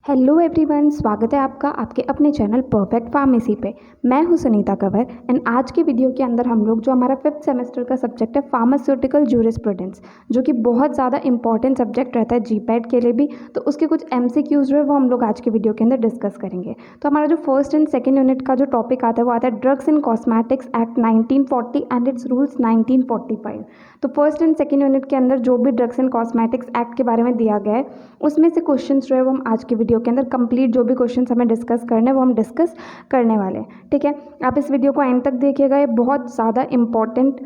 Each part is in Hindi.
हेलो एवरीवन, स्वागत है आपका आपके अपने चैनल परफेक्ट फार्मेसी पे। मैं हूं सुनीता कंवर एंड आज के वीडियो के अंदर हम लोग जो हमारा 5th सेमेस्टर का सब्जेक्ट है फार्मास्यूटिकल जूरिस्प्रूडेंस, जो कि बहुत ज़्यादा इंपॉर्टेंट सब्जेक्ट रहता है जीपैट के लिए भी, तो उसके कुछ एमसीक्यूज जो है वो हम लोग आज के वीडियो के अंदर डिस्कस करेंगे। तो हमारा जो फर्स्ट एंड सेकेंड यूनिट का जो टॉपिक आता है वो आता है drugs and cosmetics act 1940 and it's rules 1945। तो फर्स्ट एंड सेकेंड यूनिट के अंदर जो भी ड्रग्स एंड कॉस्मेटिक्स एक्ट के बारे में दिया गया है उसमें से क्वेश्चंस जो है वो हम आज के वीडियो के अंदर कंप्लीट जो भी क्वेश्चंस हमें डिस्कस करने वो हम डिस्कस करने वाले हैं। ठीक है, आप इस वीडियो को एंड तक देखिएगा। ये बहुत ज़्यादा इंपॉर्टेंट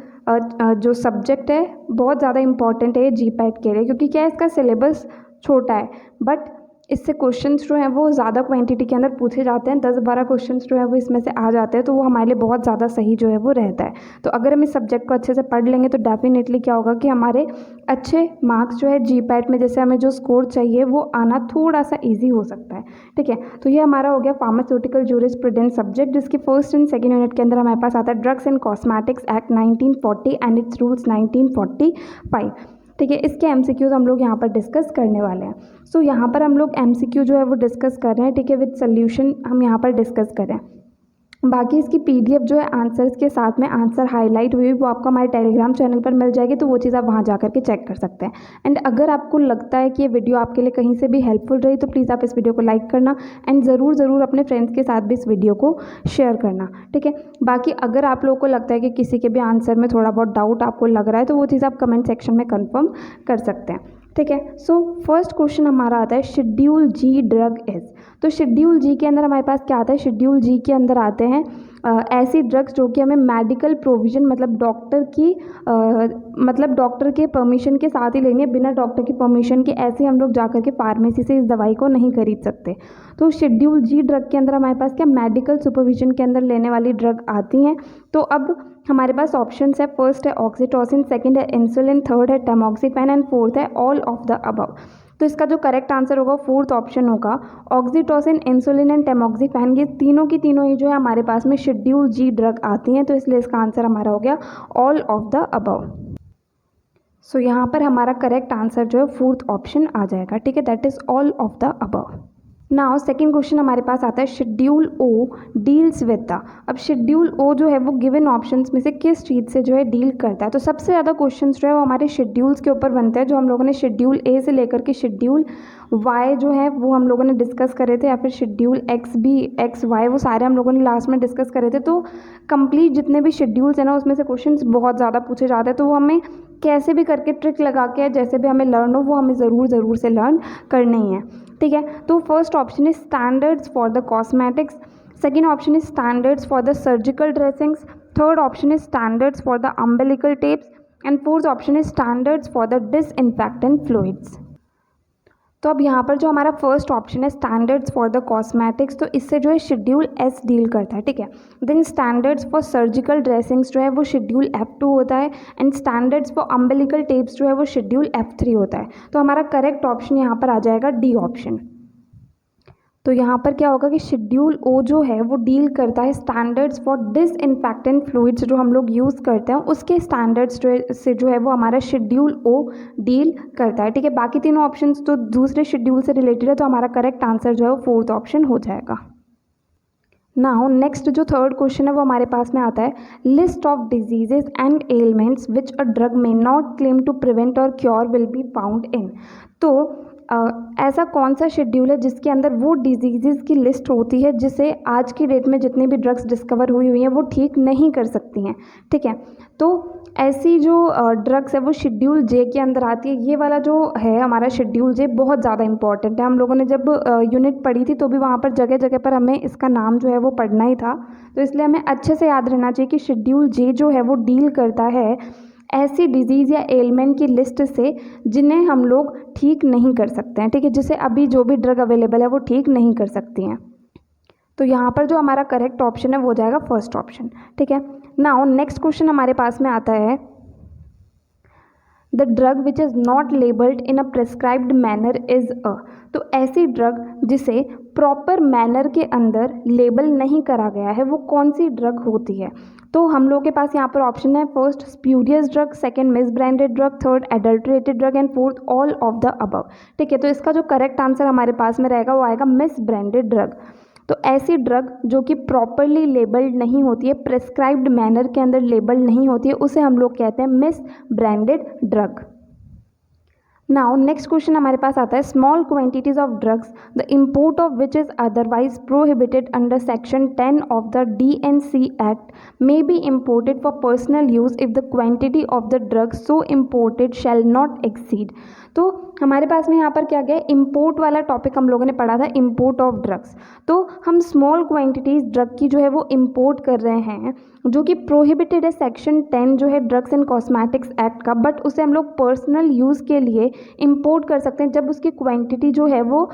जो सब्जेक्ट है बहुत ज़्यादा इंपॉर्टेंट है जीपैट के लिए, क्योंकि क्या है इसका सिलेबस छोटा है बट इससे क्वेश्चंस जो हैं वो ज़्यादा क्वांटिटी के अंदर पूछे जाते हैं। 10-12 क्वेश्चंस जो है वो इसमें से आ जाते हैं, तो वो हमारे लिए बहुत ज़्यादा सही जो है वो रहता है। तो अगर हम इस सब्जेक्ट को अच्छे से पढ़ लेंगे तो डेफिनेटली क्या होगा कि हमारे अच्छे मार्क्स जो है जीपैट में जैसे हमें जो स्कोर चाहिए वो आना थोड़ा सा ईजी हो सकता है। ठीक है, तो ये हमारा हो गया फार्मास्यूटिकल जूरिस्प्रूडेंस सब्जेक्ट, जिसके फर्स्ट एंड सेकेंड यूनिट के अंदर हमारे पास आता है drugs and cosmetics act 1940 and it's rules 1945। ठीक है, इसके एमसीक्यूज हम लोग यहाँ पर डिस्कस करने वाले हैं। सो यहाँ पर हम लोग एमसीक्यू जो है वो डिस्कस कर रहे हैं। ठीक है, विद सोल्यूशन हम यहाँ पर डिस्कस करें। बाकी इसकी पीडीएफ जो है आंसर्स के साथ में आंसर हाईलाइट हुई वो आपको हमारे टेलीग्राम चैनल पर मिल जाएगी, तो वो चीज़ आप वहाँ जा करके चेक कर सकते हैं। एंड अगर आपको लगता है कि ये वीडियो आपके लिए कहीं से भी हेल्पफुल रही तो प्लीज़ आप इस वीडियो को लाइक करना एंड ज़रूर अपने फ्रेंड्स के साथ भी इस वीडियो को शेयर करना। ठीक है, बाकी अगर आप लोगों को लगता है कि किसी के भी आंसर में थोड़ा बहुत डाउट आपको लग रहा है तो वो चीज़ आप कमेंट सेक्शन में कन्फर्म कर सकते हैं। ठीक है, सो फर्स्ट क्वेश्चन हमारा आता है शेड्यूल जी ड्रग इज। तो शेड्यूल जी के अंदर हमारे पास क्या आता है? शेड्यूल जी के अंदर आते हैं ऐसी ड्रग्स जो कि हमें मेडिकल प्रोविज़न मतलब डॉक्टर के परमिशन के साथ ही लेनी है। बिना डॉक्टर की परमिशन के ऐसे हम लोग जा कर के फार्मेसी से इस दवाई को नहीं खरीद सकते। तो शेड्यूल जी ड्रग के अंदर हमारे पास क्या मेडिकल सुपरविजन के अंदर लेने वाली ड्रग आती हैं। तो अब हमारे पास ऑप्शंस है, फर्स्ट है ऑक्सीटोसिन, सेकंड है इंसुलिन, थर्ड है टैमोक्सिफेन एंड फोर्थ है ऑल ऑफ द अबव। तो इसका जो करेक्ट आंसर होगा फोर्थ ऑप्शन होगा। ऑक्सीटोसिन, इंसुलिन एंड टैमोक्सिफेन ये तीनों की तीनों ही जो है हमारे पास में शेड्यूल जी ड्रग आती हैं, तो इसलिए इसका आंसर हमारा हो गया ऑल ऑफ द अबव। सो यहाँ पर हमारा करेक्ट आंसर जो है फोर्थ ऑप्शन आ जाएगा। ठीक है, that is all of the above. Now second question हमारे पास आता है schedule O deals with the. अब शेड्यूल ओ जो है वो गिवन ऑप्शंस में से किस चीज़ से जो है डील करता है? तो सबसे ज़्यादा क्वेश्चंस जो है वो हमारे शेड्यूल्स के ऊपर बनते हैं, जो हम लोगों ने शेड्यूल ए से लेकर के शेड्यूल वाई जो है वो हम लोगों ने डिस्कस करे थे, या फिर schedule X B X Y वो सारे हम लोगों ने लास्ट में डिस्कस करे थे। तो कंप्लीट जितने भी शेड्यूल्स हैं ना उसमें से क्वेश्चंस बहुत ज़्यादा पूछे जाते हैं, तो वो हमें कैसे भी करके ट्रिक लगा के जैसे भी हमें लर्न हो वो हमें ज़रूर से लर्न करना ही है। ठीक है, तो first option is standards for the cosmetics, second option is standards for the surgical dressings, third option is standards for the umbilical tapes and fourth option is standards for the disinfectant fluids. तो अब यहाँ पर जो हमारा फर्स्ट ऑप्शन है स्टैंडर्ड्स फॉर द कॉस्मेटिक्स, तो इससे जो है शेड्यूल एस डील करता है। ठीक है, then standards for surgical dressings जो है वो शेड्यूल F2 होता है and standards for umbilical tapes जो है वो शेड्यूल F3 होता है। तो हमारा करेक्ट ऑप्शन यहाँ पर आ जाएगा डी ऑप्शन। तो यहाँ पर क्या होगा कि शेड्यूल ओ जो है वो डील करता है स्टैंडर्ड्स फॉर डिसइंफेक्टेंट फ्लूइड्स जो हम लोग यूज़ करते हैं उसके स्टैंडर्ड्स से जो है वो हमारा शेड्यूल ओ डील करता है। ठीक है, बाकी तीनों ऑप्शंस तो दूसरे शेड्यूल से रिलेटेड है, तो हमारा करेक्ट आंसर जो है वो फोर्थ ऑप्शन हो जाएगा। नाउ नेक्स्ट जो थर्ड क्वेश्चन है वो हमारे पास में आता है list of diseases and elements which a drug may not claim to prevent or cure will be found in. तो ऐसा कौन सा शेड्यूल है जिसके अंदर वो डिजीज़ की लिस्ट होती है जिसे आज की डेट में जितनी भी ड्रग्स डिस्कवर हुई हैं वो ठीक नहीं कर सकती हैं। ठीक है, तो ऐसी जो ड्रग्स है वो शेड्यूल जे के अंदर आती है। ये वाला जो है हमारा शेड्यूल जे बहुत ज़्यादा इंपॉर्टेंट है। हम लोगों ने जब यूनिट पढ़ी थी तो भी वहाँ पर जगह जगह पर हमें इसका नाम जो है वो पढ़ना ही था, तो इसलिए हमें अच्छे से याद रहना चाहिए कि शेड्यूल जे जो है वो डील करता है ऐसी डिजीज़ या एलिमेंट की लिस्ट से जिन्हें हम लोग ठीक नहीं कर सकते हैं। ठीक है, जिसे अभी जो भी ड्रग अवेलेबल है वो ठीक नहीं कर सकती हैं। तो यहाँ पर जो हमारा करेक्ट ऑप्शन है वो हो जाएगा फर्स्ट ऑप्शन। ठीक है, नाउ नेक्स्ट क्वेश्चन हमारे पास में आता है the drug which is not labelled in a prescribed manner is a. तो ऐसी ड्रग जिसे प्रॉपर मैनर के अंदर लेबल नहीं करा गया है वो कौन सी ड्रग होती है? तो हम लोग के पास यहाँ पर ऑप्शन है, first spurious drug, second miss branded drug, third adulterated drug and fourth all of the above. ठीक है, तो इसका जो करेक्ट आंसर हमारे पास में रहेगा वो आएगा मिस ब्रांडेड ड्रग। तो ऐसी ड्रग जो कि प्रॉपरली लेबल्ड नहीं होती है, प्रिस्क्राइब्ड मैनर के अंदर लेबल नहीं होती है, उसे हम लोग कहते हैं miss branded drug. Now next question हमारे पास आता है, small quantities of drugs the import of which is otherwise prohibited under section 10 of the DNC act may be imported for personal use if the quantity of the drug so imported shall not exceed. तो हमारे पास में यहाँ पर क्या गया, इम्पोर्ट वाला टॉपिक हम लोगों ने पढ़ा था, इम्पोर्ट ऑफ ड्रग्स। तो हम स्मॉल क्वांटिटीज ड्रग की जो है वो इम्पोर्ट कर रहे हैं जो कि प्रोहिबिटेड है सेक्शन 10 जो है ड्रग्स एंड कॉस्मेटिक्स एक्ट का, बट उसे हम लोग पर्सनल यूज़ के लिए इम्पोर्ट कर सकते हैं जब उसकी क्वांटिटी जो है वो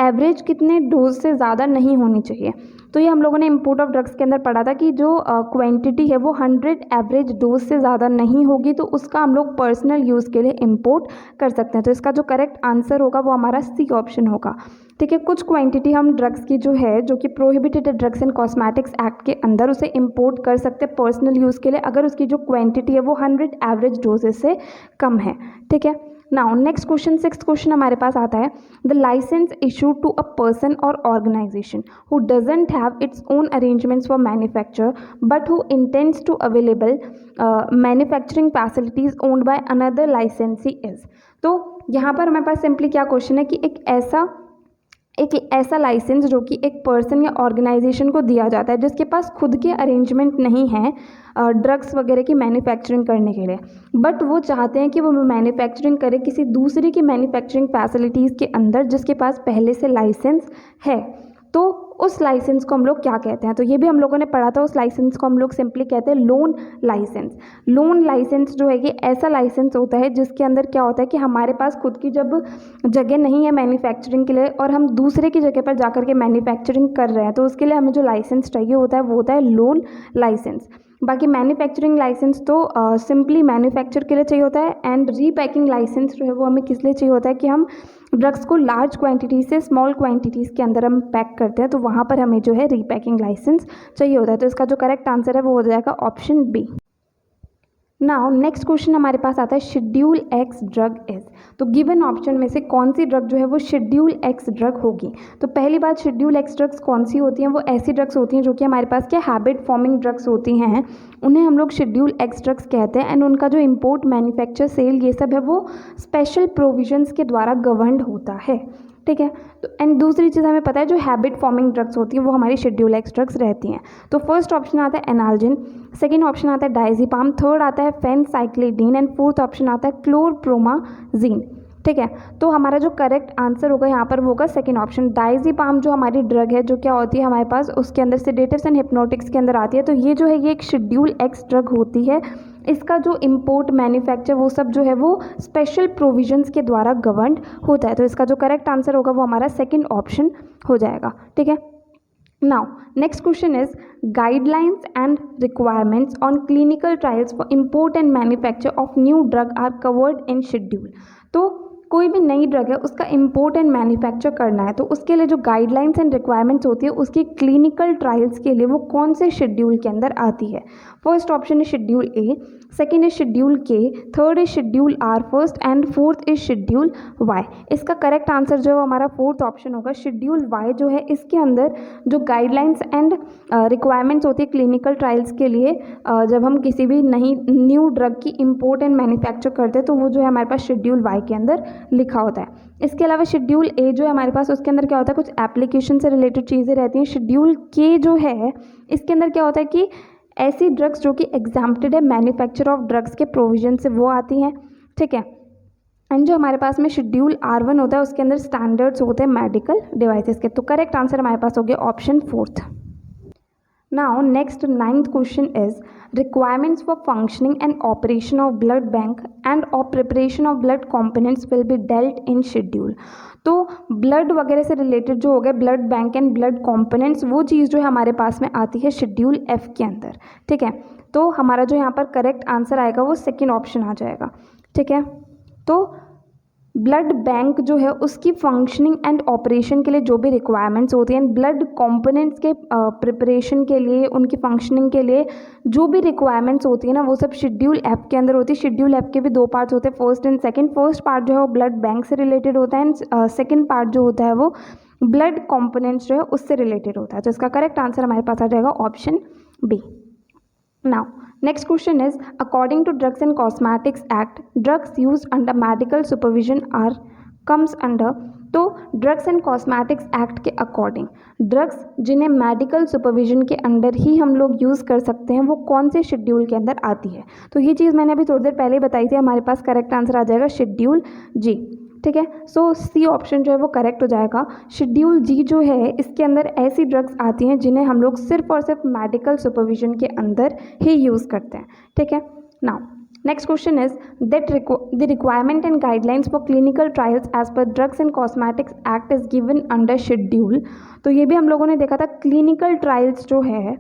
एवरेज कितने डोज से ज़्यादा नहीं होनी चाहिए। तो ये हम लोगों ने इम्पोर्ट ऑफ ड्रग्स के अंदर पढ़ा था कि जो क्वांटिटी है वो 100 एवरेज डोज से ज़्यादा नहीं होगी तो उसका हम लोग पर्सनल यूज़ के लिए इम्पोर्ट कर सकते हैं। तो इसका जो करेक्ट आंसर होगा वो हमारा सी ऑप्शन होगा। ठीक है, कुछ क्वांटिटी हम ड्रग्स की जो है जो कि prohibited drugs and cosmetics act के अंदर उसे इम्पोर्ट कर सकते हैं पर्सनल यूज़ के लिए अगर उसकी जो क्वांटिटी है वो 100 एवरेज डोजेज से कम है। ठीक है, now next question, sixth question हमारे पास आता है, the license issue to a person or organization who doesn't have its own arrangements for manufacture but who intends to available manufacturing facilities owned by another licensee is. तो यहाँ पर हमारे पास सिंपली क्या क्वेश्चन है कि एक ऐसा लाइसेंस जो कि एक पर्सन या ऑर्गेनाइजेशन को दिया जाता है जिसके पास खुद के अरेंजमेंट नहीं है ड्रग्स वगैरह की मैन्युफैक्चरिंग करने के लिए, बट वो चाहते हैं कि वो मैन्युफैक्चरिंग करे किसी दूसरे की मैन्युफैक्चरिंग फैसिलिटीज़ के अंदर जिसके पास पहले से लाइसेंस है, तो उस लाइसेंस को हम लोग क्या कहते हैं? तो ये भी हम लोगों ने पढ़ा था, उस लाइसेंस को हम लोग सिंपली कहते हैं लोन लाइसेंस। लोन लाइसेंस जो है ये ऐसा लाइसेंस होता है जिसके अंदर क्या होता है कि हमारे पास खुद की जब जगह नहीं है मैन्युफैक्चरिंग के लिए और हम दूसरे की जगह पर जाकर के मैन्युफैक्चरिंग कर रहे हैं तो उसके लिए हमें जो लाइसेंस चाहिए होता है वो होता है लोन लाइसेंस। बाकी मैन्युफैक्चरिंग लाइसेंस तो सिंपली मैन्युफैक्चर के लिए चाहिए होता है एंड रीपैकिंग लाइसेंस जो है वो हमें किस लिए चाहिए होता है कि हम ड्रग्स को लार्ज क्वांटिटी से स्मॉल क्वांटिटीज़ के अंदर हम पैक करते हैं तो वहाँ पर हमें जो है रीपैकिंग लाइसेंस चाहिए होता है। तो इसका जो करेक्ट आंसर है वो हो जाएगा option B. Now next question हमारे पास आता है, शेड्यूल एक्स ड्रग इज। तो गिवन ऑप्शन में से कौन सी ड्रग जो है वो शेड्यूल एक्स ड्रग होगी? तो पहली बात, शेड्यूल एक्स ड्रग्स कौन सी होती हैं? वो ऐसी ड्रग्स होती हैं जो कि हमारे पास क्या हैबिट फॉर्मिंग ड्रग्स होती हैं, उन्हें हम लोग शेड्यूल एक्स ड्रग्स कहते हैं एंड उनका जो इम्पोर्ट मैन्युफैक्चर सेल ये सब है वो स्पेशल प्रोविजंस के द्वारा गवर्नड होता है। ठीक है, तो एंड दूसरी चीज़ हमें पता है जो हैबिट फॉर्मिंग ड्रग्स होती है वो हमारी शेड्यूल एक्स ड्रग्स रहती हैं। तो फर्स्ट ऑप्शन आता है एनाल्जिन, सेकंड ऑप्शन आता है डायज़ेपाम, थर्ड आता है फेनसाइक्लिडीन एंड फोर्थ ऑप्शन आता है क्लोरप्रोमाजीन। ठीक है, तो हमारा जो करेक्ट आंसर होगा यहाँ पर होगा सेकंड ऑप्शन। डायज़ेपाम जो हमारी ड्रग है जो क्या होती है हमारे पास उसके अंदर सेडेटिव्स एंड हिप्नोटिक्स के अंदर आती है, तो ये जो है ये एक शेड्यूल एक्स ड्रग होती है। इसका जो इम्पोर्ट मैन्युफैक्चर वो सब जो है वो स्पेशल प्रोविजंस के द्वारा गवर्नड होता है। तो इसका जो करेक्ट आंसर होगा वो हमारा सेकंड ऑप्शन हो जाएगा। ठीक है, now next question is guidelines and requirements on clinical trials for import and manufacture of new drug are covered in schedule. तो कोई भी नई ड्रग है उसका इम्पोर्ट एंड मैन्युफैक्चर करना है तो उसके लिए जो गाइडलाइंस एंड रिक्वायरमेंट्स होती है उसकी क्लिनिकल ट्रायल्स के लिए वो कौन से शेड्यूल के अंदर आती है? फर्स्ट ऑप्शन है schedule A, second is schedule K, third is schedule R first and fourth is schedule Y. इसका करेक्ट आंसर जो है हमारा फोर्थ ऑप्शन होगा। शेड्यूल वाई जो है इसके अंदर जो गाइडलाइंस एंड रिक्वायरमेंट्स होती है क्लिनिकल ट्रायल्स के लिए जब हम किसी भी नई न्यू ड्रग की इम्पोर्ट एंड मैन्युफैक्चर करते हैं तो वो जो है हमारे पास शेड्यूल वाई के अंदर लिखा होता है। इसके अलावा शेड्यूल ए जो है हमारे पास उसके अंदर क्या होता है कुछ एप्लीकेशन से रिलेटेड चीज़ें रहती हैं। शेड्यूल के जो है इसके अंदर क्या होता है कि ऐसी ड्रग्स जो कि एग्जाम्प्टेड है मैन्युफैक्चर ऑफ ड्रग्स के प्रोविजन से वो आती हैं। ठीक है, एंड जो हमारे पास में शेड्यूल R1 होता है उसके अंदर स्टैंडर्ड्स होते हैं मेडिकल डिवाइसेस के। तो करेक्ट आंसर हमारे पास हो गया option fourth. Now next ninth question is requirements for functioning and operation of blood bank and or preparation of blood components will be dealt in schedule। तो ब्लड वगैरह से रिलेटेड जो हो गए blood bank and blood components वो चीज़ जो है हमारे पास में आती है शेड्यूल एफ के अंदर। ठीक है, तो हमारा जो यहाँ पर करेक्ट आंसर आएगा वो सेकेंड ऑप्शन आ जाएगा। ठीक है। तो ब्लड बैंक जो है उसकी फंक्शनिंग एंड ऑपरेशन के लिए जो भी रिक्वायरमेंट्स होती हैं, ब्लड कंपोनेंट्स के प्रिपरेशन के लिए, उनकी फंक्शनिंग के लिए जो भी रिक्वायरमेंट्स होती है ना, वो सब शेड्यूल एफ के अंदर होती है। शेड्यूल एफ के भी दो पार्ट्स होते हैं, first and second. First part जो है वो ब्लड बैंक से रिलेटेड होता है एंड सेकंड पार्ट जो होता है वो ब्लड कंपोनेंट्स जो है उससे रिलेटेड होता है। तो इसका करेक्ट आंसर हमारे पास आ जाएगा option B. Now, next question is, according to Drugs and Cosmetics Act, drugs used under medical supervision are comes under, तो ड्रग्स एंड कॉस्मेटिक्स एक्ट के अकॉर्डिंग ड्रग्स जिन्हें मेडिकल सुपरविजन के अंडर ही हम लोग यूज़ कर सकते हैं वो कौन से शेड्यूल के अंदर आती है। तो ये चीज़ मैंने अभी थोड़ी देर पहले बताई थी, हमारे पास करेक्ट आंसर आ जाएगा शेड्यूल जी। ठीक है, सो सी ऑप्शन जो है वो करेक्ट हो जाएगा। शेड्यूल जी जो है इसके अंदर ऐसी ड्रग्स आती हैं जिन्हें हम लोग सिर्फ और सिर्फ मेडिकल सुपरविजन के अंदर ही यूज़ करते हैं। ठीक है, now next question is that the requirement and guidelines for clinical trials as per drugs and cosmetics act is given under schedule. तो ये भी हम लोगों ने देखा था, क्लिनिकल ट्रायल्स जो है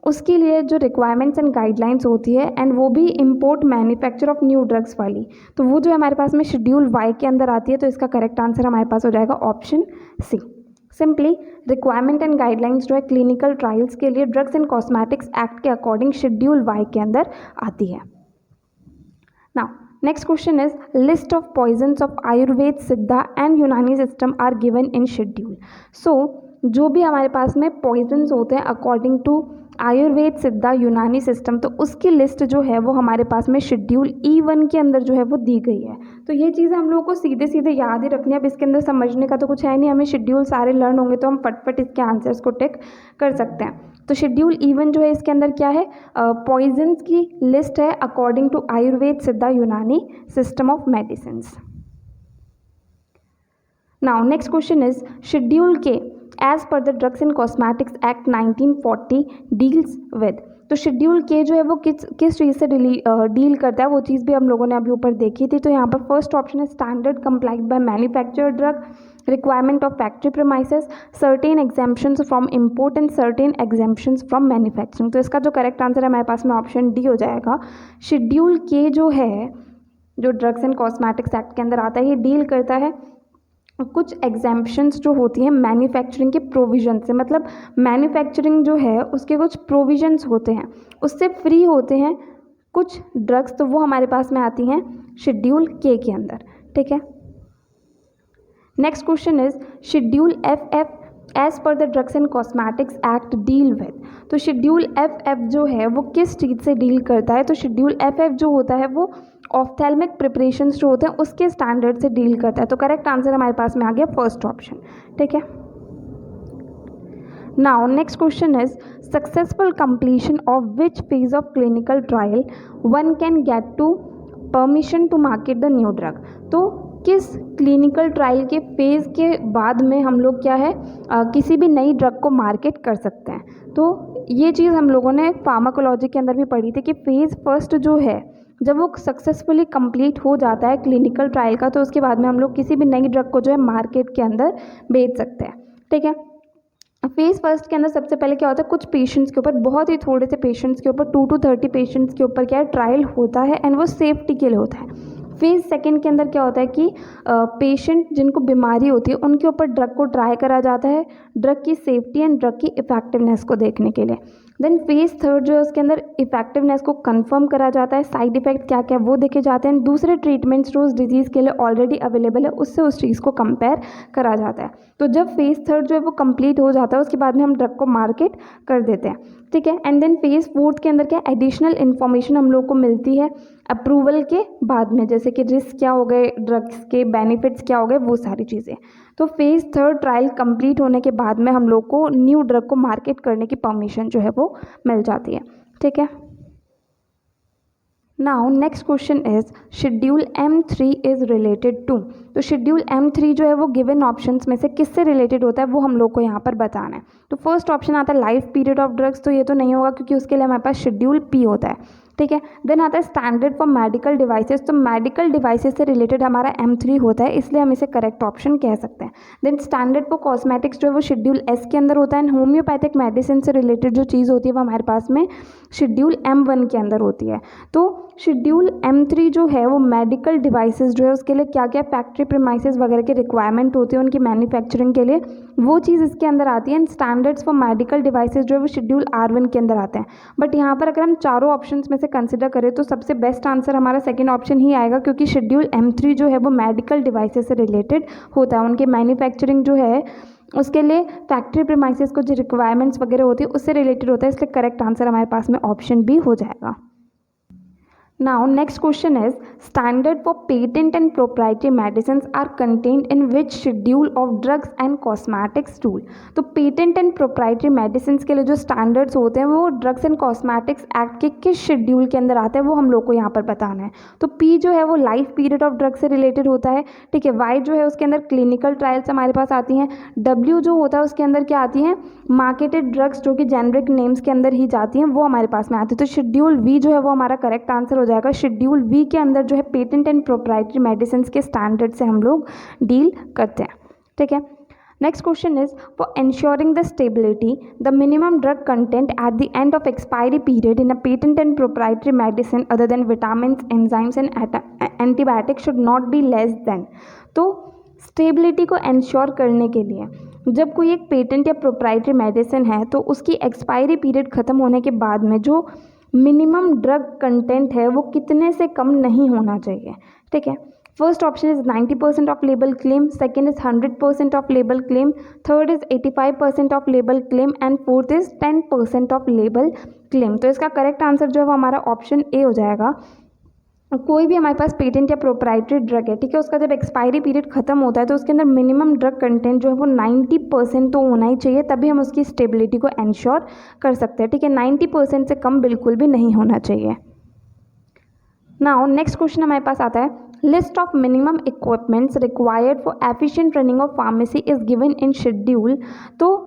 उसके लिए जो रिक्वायरमेंट्स एंड गाइडलाइंस होती है एंड वो भी import manufacture of new drugs वाली, तो वो जो हमारे पास में शेड्यूल वाई के अंदर आती है। तो इसका करेक्ट आंसर हमारे पास हो जाएगा option C. Simply requirement and guidelines जो है क्लिनिकल ट्रायल्स के लिए ड्रग्स एंड कॉस्मेटिक्स एक्ट के अकॉर्डिंग शेड्यूल वाई के अंदर आती है। Now next question is list of poisons of Ayurveda, Siddha and Unani system are given in schedule. So जो भी हमारे पास में पॉइजन्स होते हैं according to Ayurveda, Siddha, Unani system, तो उसकी लिस्ट जो है वो हमारे पास में शेड्यूल E1 के अंदर जो है वो दी गई है। तो ये चीज़ें हम लोगों को सीधे सीधे याद ही रखनी है। अब इसके अंदर समझने का तो कुछ है नहीं, हमें शेड्यूल सारे लर्न होंगे तो हम फटफट इसके आंसर्स को टिक कर सकते हैं। तो शेड्यूल E1 जो है इसके अंदर क्या है, पॉइजन्स की लिस्ट है according to Ayurveda, Siddha, Unani system of medicine. Now next question is schedule K as per the drugs and cosmetics act 1940 deals with. तो शेड्यूल के जो है वो किस चीज़ से डील करता है, वो चीज़ भी हम लोगों ने अभी ऊपर देखी थी। तो यहाँ पर फर्स्ट ऑप्शन है standard complied by manufacture drug, requirement of factory premises, certain exemptions from import and certain exemptions from manufacturing. तो इसका जो करेक्ट आंसर है हमारे पास में ऑप्शन डी हो जाएगा। शेड्यूल के जो है जो ड्रग्स एंड कॉस्मेटिक्स एक्ट के अंदर आता है ये डील करता है कुछ एग्जाम्पशंस जो होती हैं मैन्युफैक्चरिंग के प्रोविजन से, मतलब मैन्युफैक्चरिंग जो है उसके कुछ प्रोविजंस होते हैं उससे फ्री होते हैं कुछ ड्रग्स, तो वो हमारे पास में आती हैं शेड्यूल के अंदर। ठीक है, next question is schedule F as per the drugs and cosmetics act deal with. तो शेड्यूल एफ जो है वो किस चीज़ से डील करता है, तो शेड्यूल एफ जो होता है वो ऑफ्थेल्मिक प्रिपरेशंस जो होते हैं उसके स्टैंडर्ड से डील करता है। तो करेक्ट आंसर हमारे पास में आ गया फर्स्ट ऑप्शन। ठीक है, now next question is successful completion of which phase of clinical trial one can get to permission to market the new drug. तो किस क्लिनिकल ट्रायल के फेज़ के बाद में हम लोग क्या है किसी भी नई ड्रग को मार्केट कर सकते हैं। तो ये चीज़ हम लोगों ने फार्माकोलॉजी के अंदर भी पढ़ी थी कि फेज़ फर्स्ट जो है जब वो सक्सेसफुली कंप्लीट हो जाता है क्लिनिकल ट्रायल का, तो उसके बाद में हम लोग किसी भी नई ड्रग को जो है मार्केट के अंदर बेच सकते हैं। ठीक है, फेज़ फर्स्ट के अंदर सबसे पहले क्या होता है, कुछ पेशेंट्स के ऊपर, बहुत ही थोड़े से पेशेंट्स के ऊपर 2 to 30 पेशेंट्स के ऊपर क्या है ट्रायल होता है एंड वो सेफ्टी के लिए होता है। फेज़ सेकंड के अंदर क्या होता है कि पेशेंट जिनको बीमारी होती है उनके ऊपर ड्रग को ट्राई करा जाता है ड्रग की सेफ्टी एंड ड्रग की इफेक्टिवनेस को देखने के लिए। देन फेज़ थर्ड जो है उसके अंदर इफेक्टिवनेस को कंफर्म करा जाता है, साइड इफेक्ट क्या क्या वो देखे जाते हैं, दूसरे ट्रीटमेंट्स जो उस डिजीज़ के लिए ऑलरेडी अवेलेबल है उससे उस चीज़ को कंपेयर करा जाता है। तो जब फेज़ थर्ड जो है वो कंप्लीट हो जाता है उसके बाद में हम ड्रग को मार्केट कर देते हैं। ठीक है, एंड देन फेज़ फोर्थ के अंदर क्या एडिशनल इन्फॉर्मेशन हम लोग को मिलती है अप्रूवल के बाद में, जैसे कि रिस्क क्या हो गए ड्रग्स के, बेनिफिट्स क्या हो गए, वो सारी चीज़ें। तो फेज़ थर्ड ट्रायल कंप्लीट होने के बाद में हम लोग को न्यू ड्रग को मार्केट करने की परमिशन जो है वो मिल जाती है। ठीक है, now next question is schedule M3 is related to. तो शेड्यूल M3 जो है वो गिवन ऑप्शंस में से किससे रिलेटेड होता है वो हम लोग को यहाँ पर बताना है। तो फर्स्ट ऑप्शन आता है लाइफ पीरियड ऑफ ड्रग्स, तो ये तो नहीं होगा क्योंकि उसके लिए हमारे पास शेड्यूल P होता है। ठीक है, देन आता है स्टैंडर्ड फॉर मेडिकल डिवाइसेस, तो मेडिकल डिवाइसेस से रिलेटेड हमारा M3 होता है, इसलिए हम इसे करेक्ट ऑप्शन कह सकते हैं। देन स्टैंडर्ड फॉर कॉस्मेटिक्स जो है वो शेड्यूल S के अंदर होता है एंड होम्योपैथिक मेडिसिन से रिलेटेड जो चीज़ होती है वो हमारे पास में शेड्यूल M1 के अंदर होती है। तो शेड्यूल M3 जो है वो मेडिकल डिवाइसेस जो है उसके लिए क्या क्या फैक्ट्री प्रीमाइसेस वगैरह की रिक्वायरमेंट होती है उनकी मैन्युफैक्चरिंग के लिए, वो चीज़ इसके अंदर आती है। And standards for medical devices जो है वो शेड्यूल R1 के अंदर आते हैं। बट यहाँ पर अगर हम चारों ऑप्शंस में से कंसिडर करें तो सबसे बेस्ट आंसर हमारा सेकेंड ऑप्शन ही आएगा, क्योंकि शेड्यूल M3 जो है वो मेडिकल डिवाइसेस से रिलेटेड होता है। उनकी मैन्युफैक्चरिंग जो है उसके लिए फैक्ट्री प्रीमाइसेस को जो रिक्वायरमेंट्स वगैरह होती है उससे रिलेटेड होता है, इसलिए करेक्ट आंसर हमारे पास में ऑप्शन बी हो जाएगा। Now next question is, standard for patent and proprietary medicines are contained in which schedule of drugs and cosmetics tool? तो patent and proprietary medicines के लिए जो standards होते हैं वो drugs and cosmetics act के किस schedule के अंदर आते हैं वो हम लोग को यहाँ पर बताना है। तो P जो है वो life period of drug से related होता है, ठीक है। Y जो है उसके अंदर clinical trials हमारे पास आती हैं। W जो होता है उसके अंदर क्या आती हैं, marketed drugs जो कि generic names के अंदर ही जाती हैं वो हमारे पास में आती है। तो शेड्यूल V जो है वो हमारा करेक्ट आंसर हो जाएगा। शेड्यूल वी के अंदर जो है पेटेंट एंड प्रोप्राइटरी मेडिसिन के स्टैंडर्ड से हम लोग डील करते हैं, ठीक है। Next question is, for ensuring the stability the minimum drug content at the end of expiry period in a patent and proprietary medicine other than vitamin, enzymes and antibiotics should not be less than. तो स्टेबिलिटी को एंश्योर करने के लिए जब कोई एक पेटेंट या प्रोप्राइटरी मेडिसिन है तो उसकी एक्सपायरी पीरियड ख़त्म होने के बाद में जो मिनिमम ड्रग कंटेंट है वो कितने से कम नहीं होना चाहिए, ठीक है। First option is 90% of label claim, second is 100% of label claim, third is 85% of label claim and fourth is 10% of label claim. तो इसका करेक्ट आंसर जो है वो हमारा ऑप्शन ए हो जाएगा। कोई भी हमारे पास पेटेंट या प्रोप्राइटरी ड्रग है, ठीक है, उसका जब एक्सपायरी पीरियड खत्म होता है तो उसके अंदर मिनिमम ड्रग कंटेंट जो है वो 90% तो होना ही चाहिए, तभी हम उसकी स्टेबिलिटी को इंश्योर कर सकते हैं, ठीक है। 90% से कम बिल्कुल भी नहीं होना चाहिए। नाउ नेक्स्ट क्वेश्चन हमारे पास आता है, list of minimum equipments required for efficient running of pharmacy is given in schedule. तो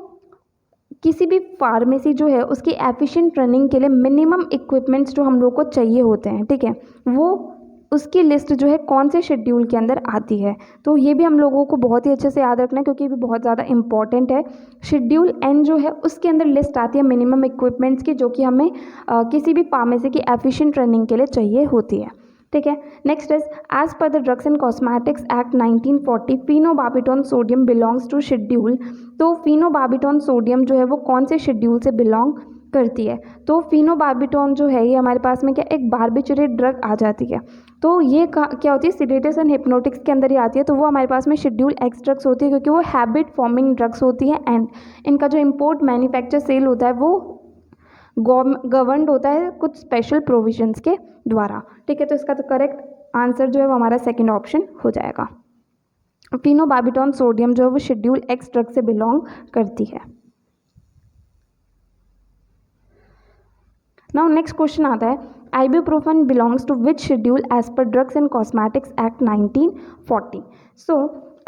किसी भी फार्मेसी जो है उसकी एफिशिएंट रनिंग के लिए मिनिमम इक्विपमेंट्स जो हम लोग को चाहिए होते हैं, ठीक है, वो उसकी लिस्ट जो है कौन से शेड्यूल के अंदर आती है। तो ये भी हम लोगों को बहुत ही अच्छे से याद रखना है क्योंकि ये भी बहुत ज़्यादा इंपॉर्टेंट है। शेड्यूल एन जो है उसके अंदर लिस्ट आती है मिनिमम इक्विपमेंट्स की जो कि हमें किसी भी फार्मेसी की एफिशिएंट रनिंग के लिए चाहिए होती है, ठीक है। Next is, as per the drugs and cosmetics act 1940 phenobarbitone sodium belongs to schedule. तो फिनोबार्बिटॉन सोडियम जो है वो कौन से शेड्यूल से बिलोंग करती है। तो फिनोबार्बिटॉन जो है ये हमारे पास में क्या एक बार्बिचुरेट ड्रग आ जाती है। तो ये क्या होती है, सिडेटिव्स एंड हिप्नोटिक्स के अंदर ही आती है। तो वो हमारे पास में शेड्यूल एक्स ड्रग्स होती है क्योंकि वो हैबिट फॉर्मिंग ड्रग्स होती है एंड इनका जो इम्पोर्ट मैन्युफैक्चर सेल होता है वो गवर्नड होता है कुछ स्पेशल प्रोविजंस के द्वारा, ठीक है। तो इसका तो करेक्ट आंसर जो है वो हमारा सेकंड ऑप्शन हो जाएगा। फिनोबार्बिटॉन सोडियम जो है वो शेड्यूल एक्स ड्रग से बिलोंग करती है। नाउ नेक्स्ट क्वेश्चन आता है, ibuprofen belongs to which schedule as per drugs and cosmetics act 1940। So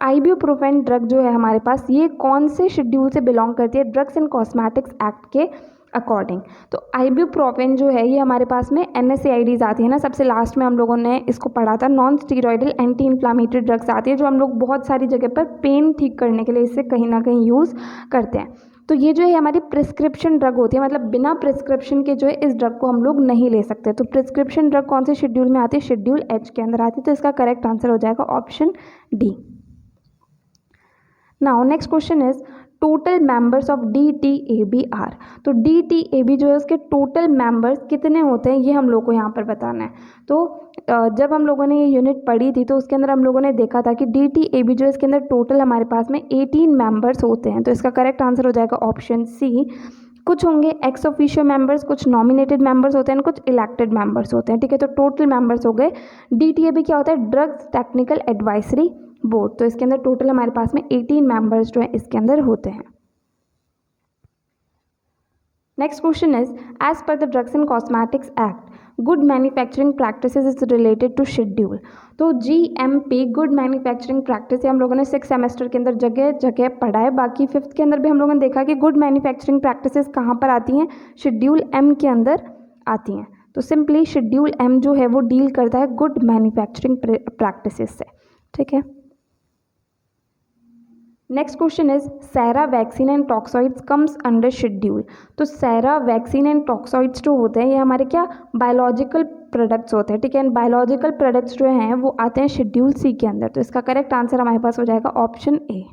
ibuprofen drug जो है हमारे पास ये कौन से शेड्यूल से बिलोंग करती है ड्रग्स एंड कॉस्मेटिक्स एक्ट के अकॉर्डिंग। तो आइबुप्रोफेन जो है ये हमारे पास में NSAIDs आती है ना, सबसे लास्ट में हम लोगों ने इसको पढ़ा था, non steroidal anti inflammatory drugs आती है जो हम लोग बहुत सारी जगह पर पेन ठीक करने के लिए इससे कहीं ना कहीं यूज़ करते हैं। तो ये जो है हमारी प्रिस्क्रिप्शन ड्रग होती है, मतलब बिना प्रिस्क्रिप्शन के जो है इस ड्रग को हम लोग नहीं ले सकते। तो प्रिस्क्रिप्शन ड्रग कौन से शेड्यूल में आती है, शेड्यूल एच के अंदर आती है। तो इसका करेक्ट आंसर हो जाएगा option D. Now next question is, total members of DTABR। तो DTAB जो है उसके टोटल मेंबर्स कितने होते हैं ये हम लोग को यहाँ पर बताना है। तो जब हम लोगों ने ये यूनिट पढ़ी थी तो उसके अंदर हम लोगों ने देखा था कि DTAB जो है इसके अंदर टोटल हमारे पास में 18 मेंबर्स होते हैं। तो इसका करेक्ट आंसर हो जाएगा ऑप्शन सी। कुछ होंगे एक्स ऑफिशियो मेंबर्स, कुछ नॉमिनेटेड मेंबर्स होते हैं, कुछ इलेक्टेड मेंबर्स होते हैं, ठीक है। तो टोटल मेंबर्स हो गए। DTAB क्या होता है, ड्रग्स टेक्निकल एडवाइजरी बोर्ड। तो इसके अंदर टोटल हमारे पास में 18 मेंबर्स जो है इसके अंदर होते हैं। Next question is, as per the drugs and cosmetics act good manufacturing practices is related to schedule. तो GMP गुड मैन्युफैक्चरिंग प्रैक्टिस हम लोगों ने 6 सेमेस्टर के अंदर जगह जगह पढ़ा है। बाकी 5th के अंदर भी हम लोगों ने देखा कि गुड मैन्युफैक्चरिंग प्रैक्टिसेस कहाँ पर आती हैं, शेड्यूल M के अंदर आती हैं। तो सिंपली शेड्यूल M जो है वो डील करता है गुड मैन्युफैक्चरिंग प्रैक्टिसेस से, ठीक है। Next question is, sera vaccine and toxoids comes under schedule. तो सेरा वैक्सीन एंड टॉक्सॉइड्स जो होते हैं ये हमारे क्या बायोलॉजिकल प्रोडक्ट्स होते हैं, ठीक है। बायोलॉजिकल प्रोडक्ट्स जो हैं वो आते हैं शेड्यूल सी के अंदर। तो इसका करेक्ट आंसर हमारे पास हो जाएगा option A.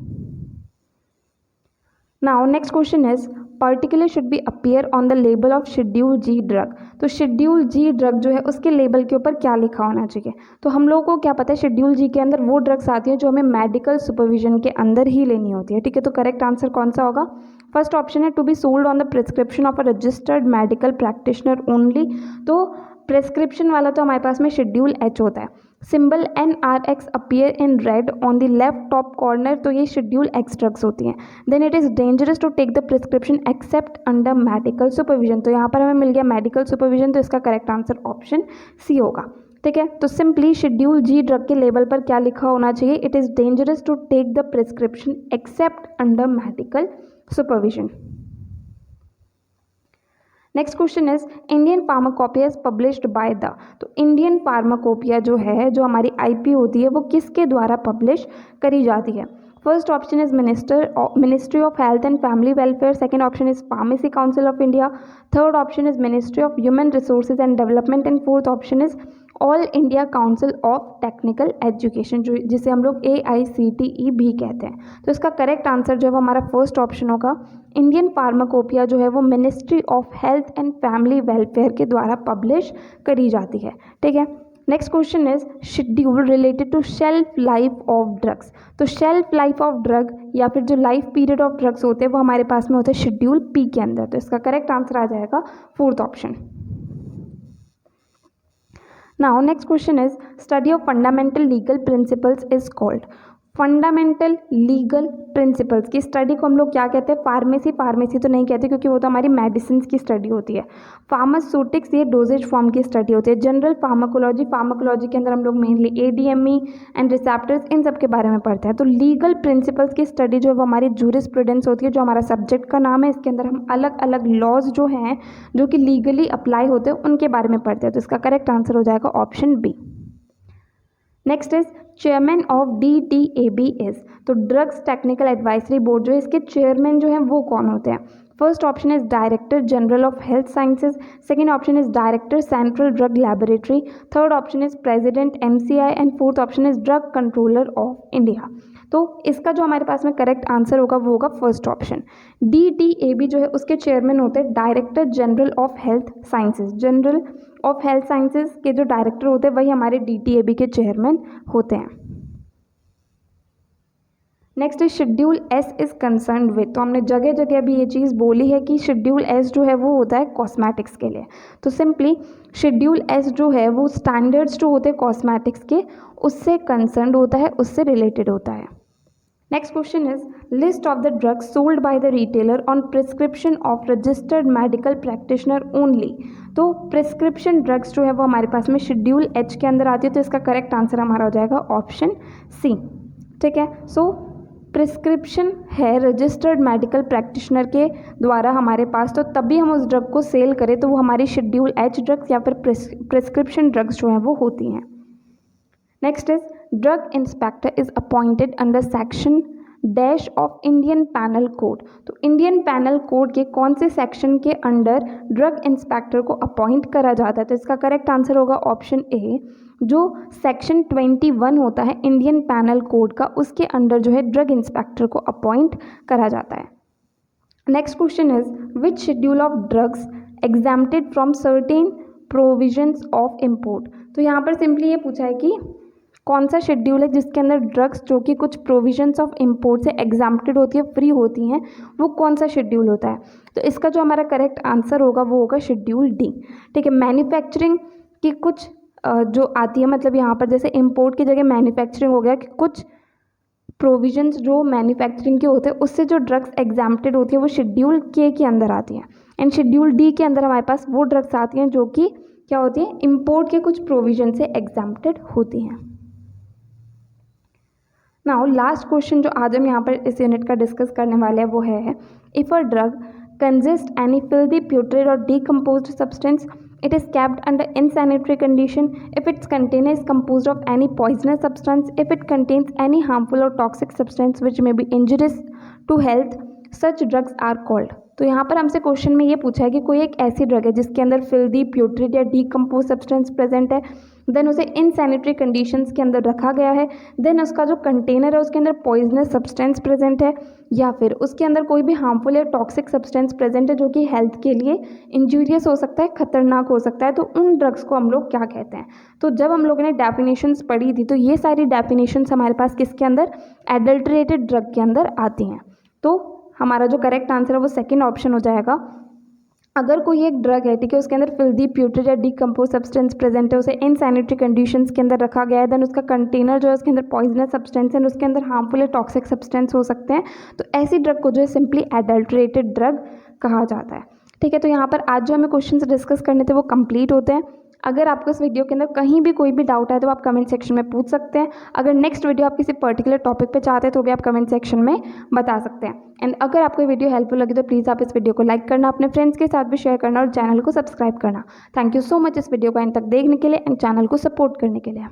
Now next question is particular should be appear on the label of schedule G drug. तो शेड्यूल जी ड्रग जो है उसके लेबल के ऊपर क्या लिखा होना चाहिए। तो हम लोगों को क्या पता है शेड्यूल जी के अंदर वो ड्रग्स आती हैं जो हमें मेडिकल सुपरविजन के अंदर ही लेनी होती है, ठीक है। तो करेक्ट आंसर कौन सा होगा। First option is to be sold on the prescription of a registered medical practitioner only. तो प्रिस्क्रिप्शन वाला तो हमारे पास में शेड्यूल एच होता है। Symbol NRX appear in red on the left top corner, तो ये शेड्यूल एक्स ड्रग्स होती हैं। Then it is dangerous to take the prescription except under medical supervision. तो यहाँ पर हमें मिल गया मेडिकल सुपरविजन, तो इसका करेक्ट आंसर ऑप्शन सी होगा, ठीक है। तो सिंपली शेड्यूल जी ड्रग के लेबल पर क्या लिखा होना चाहिए, it is dangerous to take the prescription except under medical supervision. Next question is Indian pharmacopoeia is published by the. तो इंडियन फार्माकोपिया जो है, जो हमारी IP होती है, वो किसके द्वारा पब्लिश करी जाती है। First option is ministry of health and family welfare. Second option is pharmacy council of India. Third option is ministry of human resources and development and fourth option is all India council of technical education, जो जिसे हम लोग AICTE भी कहते हैं। तो इसका करेक्ट आंसर जो है वो हमारा फर्स्ट ऑप्शन होगा। इंडियन फार्माकोपिया जो है वो ministry of health and family welfare के द्वारा पब्लिश करी जाती है, ठीक है। Next question is schedule related to shelf life of drugs. तो शेल्फ लाइफ ऑफ ड्रग या फिर जो लाइफ पीरियड ऑफ ड्रग्स होते हैं वो हमारे पास में होते हैं शेड्यूल P के अंदर। तो इसका करेक्ट आंसर आ जाएगा fourth option. Now next question is study of fundamental legal principles is called। Fundamental legal principles की स्टडी को हम लोग क्या कहते हैं। फार्मेसी तो नहीं कहते क्योंकि वो तो हमारी मेडिसिन की स्टडी होती है। फार्मास्यूटिक्स ये डोजेज फॉर्म की स्टडी होती है। जनरल फार्माकोलॉजी के अंदर हम लोग मेनली ADME एंड रिसेप्टर्स इन सब के बारे में पढ़ते हैं। तो लीगल प्रिंसिपल्स की स्टडी जो है वो हमारी जूरिस्प्रूडेंस होती है, जो हमारा सब्जेक्ट का नाम है। इसके अंदर हम अलग अलग लॉज जो हैं जो कि लीगली अप्लाई होते हैं उनके बारे में पढ़ते हैं। तो इसका करेक्ट आंसर हो जाएगा option B. Next is chairman of DTAB is. तो ड्रग्स टेक्निकल एडवाइजरी बोर्ड जो है इसके चेयरमैन जो हैं वो कौन होते हैं। First option is director general of health sciences. Second option is director central drug laboratory. Third option is president MCI and fourth option is drug controller of India. तो इसका जो हमारे पास में करेक्ट आंसर होगा वो होगा फर्स्ट ऑप्शन। DTAB जो है उसके चेयरमैन होते हैं director general of health sciences. General of health sciences के जो डायरेक्टर होते हैं वही हमारे DTAB के चेयरमैन होते हैं। Next is schedule S is concern with. तो हमने जगह जगह अभी ये चीज़ बोली है कि शेड्यूल S जो है वो होता है कॉस्मेटिक्स के लिए। तो सिंपली शेड्यूल S जो है वो स्टैंडर्ड्स जो होते हैं कॉस्मेटिक्स के उससे कंसर्न होता है, उससे रिलेटेड होता है। Next question is list of the drugs sold by the retailer on prescription of registered medical practitioner only. तो प्रिस्क्रिप्शन ड्रग्स जो है वो हमारे पास में शेड्यूल H के अंदर आती है। तो इसका करेक्ट आंसर हमारा हो जाएगा ऑप्शन C, ठीक है। सो प्रिस्क्रिप्शन है रजिस्टर्ड मेडिकल प्रैक्टिशनर के द्वारा हमारे पास, तो तभी हम उस ड्रग को सेल करें तो वो हमारी शेड्यूल H ड्रग्स या फिर प्रिस्क्रिप्शन ड्रग्स जो हैं वो होती हैं। Next is drug inspector is appointed under section dash of Indian panel code. तो इंडियन पैनल कोड के कौन से सेक्शन के अंडर ड्रग इंस्पेक्टर को अपॉइंट करा जाता है। तो इसका करेक्ट आंसर होगा ऑप्शन ए, जो सेक्शन 21 होता है इंडियन पैनल कोड का, उसके अंडर जो है ड्रग इंस्पेक्टर को अपॉइंट करा जाता है। Next question is which schedule of drugs exempted from certain provisions of import. तो यहाँ पर सिंपली ये पूछा है कि कौन सा शेड्यूल है जिसके अंदर ड्रग्स जो कि कुछ प्रोविजंस ऑफ इम्पोर्ट से एग्जाम्प्टेड होती है, फ्री होती हैं, वो कौन सा शेड्यूल होता है। तो इसका जो हमारा करेक्ट आंसर होगा वो होगा शेड्यूल D, ठीक है। मैन्युफैक्चरिंग की कुछ जो आती है, मतलब यहाँ पर जैसे इम्पोर्ट की जगह मैन्युफैक्चरिंग हो गया कि कुछ प्रोविजंस जो मैन्युफैक्चरिंग के होते हैं उससे जो ड्रग्स एग्जाम्प्टेड होती है वो शेड्यूल K के अंदर आती हैं। एंड शेड्यूल D के अंदर हमारे पास वो ड्रग्स आती हैं जो कि क्या होती हैं, इम्पोर्ट के कुछ प्रोविजन से एग्जाम्प्टेड होती हैं। नाउ लास्ट क्वेश्चन जो आज हम यहाँ पर इस यूनिट का डिस्कस करने वाले हैं वो है if a drug consist any filthy putrid or decomposed substance it is kept under insanitary condition if its container is composed of any poisonous substance, if it contains any harmful or toxic substance which may be injurious to health, such drugs are called. तो यहाँ पर हमसे क्वेश्चन में ये पूछा है कि कोई एक ऐसी ड्रग है जिसके अंदर फिल्दी, प्यूट्रिड या डीकम्पोज सब्सटेंस प्रेजेंट है, देन उसे इनसैनिटरी कंडीशंस के अंदर रखा गया है, देन उसका जो कंटेनर है उसके अंदर पॉइजनस सब्सटेंस प्रेजेंट है, या फिर उसके अंदर कोई भी हार्मफुल या टॉक्सिक सब्सटेंस प्रेजेंट है जो कि हेल्थ के लिए इंजूरियस हो सकता है, खतरनाक हो सकता है, तो उन ड्रग्स को हम लोग क्या कहते हैं। तो जब हम लोगों ने डेफिनेशंस पढ़ी थी तो ये सारी डेफिनेशंस हमारे पास किसके अंदर, एडल्ट्रेटेड ड्रग के अंदर आती हैं। तो हमारा जो करेक्ट आंसर है वो सेकंड ऑप्शन हो जाएगा। अगर कोई एक ड्रग है, ठीक है, उसके अंदर फिल्दी, प्यूट्रिड या डीकम्पोज सब्सटेंस प्रेजेंट है, उसे इनसैनिटरी कंडीशंस के अंदर रखा गया है, देन उसका कंटेनर जो है उसके अंदर पॉइजनस सब्सटेंस है, उसके अंदर हार्मफुल या टॉक्सिक सब्सटेंस हो सकते हैं, तो ऐसी ड्रग को जो है सिंपली एडल्ट्रेटेड ड्रग कहा जाता है। ठीक है, तो यहाँ पर आज जो हमें क्वेश्चन डिस्कस करने थे वो कंप्लीट होते हैं। अगर आपको इस वीडियो के अंदर कहीं भी कोई भी डाउट है तो आप कमेंट सेक्शन में पूछ सकते हैं। अगर नेक्स्ट वीडियो आप किसी पर्टिकुलर टॉपिक पे चाहते हैं तो भी आप कमेंट सेक्शन में बता सकते हैं। एंड अगर आपको ये वीडियो हेल्पफुल लगी तो प्लीज़ आप इस वीडियो को लाइक करना, अपने फ्रेंड्स के साथ भी शेयर करना और चैनल को सब्सक्राइब करना। थैंक यू सो मच इस वीडियो को एंड तक देखने के लिए एंड चैनल को सपोर्ट करने के लिए।